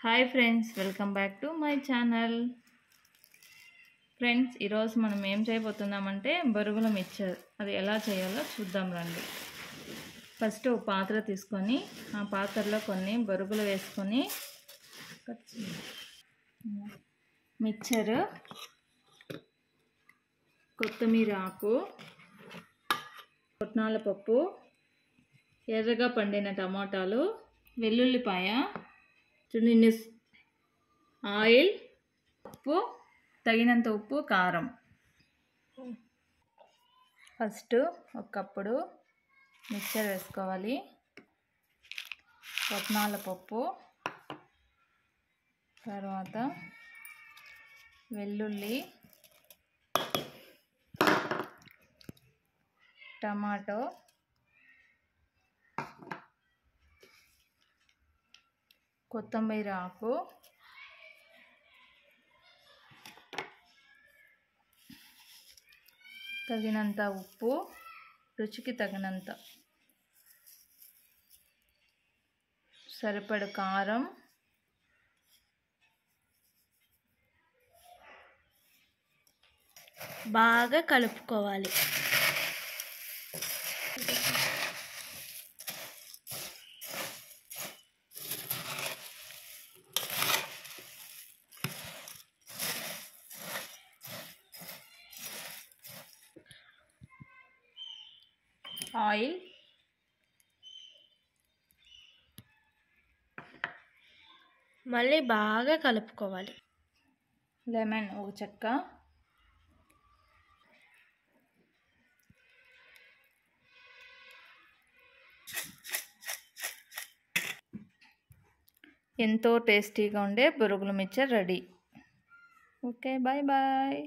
Hi friends, welcome back to my channel. Friends, ఈరోజు మనం ఏం చేయబోతున్నామంటే బొరుగుల మిక్చర్. అది ఎలా చేయాలో చూద్దాం రండి. ఫస్ట్ ఒక పాత్ర తీసుకొని ఆ పాత్రలో కొన్ని బొరుగులు వేసుకొని మిక్చర్, కొత్తిమీర ఆకు, పుట్నాల పప్పు, ఎర్రగా పండిన టమాటాలు, వెల్లుల్లిపాయ, చున్ని ఆయిల్, ఉప్పు, తగినంత ఉప్పు, కారం. ఫస్ట్ ఒక కప్పుడు మిక్చర్ వేసుకోవాలి. పుట్నాల పప్పు, తర్వాత వెల్లుల్లి, టమాటో, కొత్తిమీర ఆకు, తగినంత ఉప్పు, రుచికి తగినంత, సరిపడ కారం, బాగా కలుపుకోవాలి. ఆయిల్, మళ్ళీ బాగా కలుపుకోవాలి. లెమన్ ఒక చెక్క, ఎంతో టేస్టీగా ఉండే బొరుగుల mixture ready. Okay, bye bye.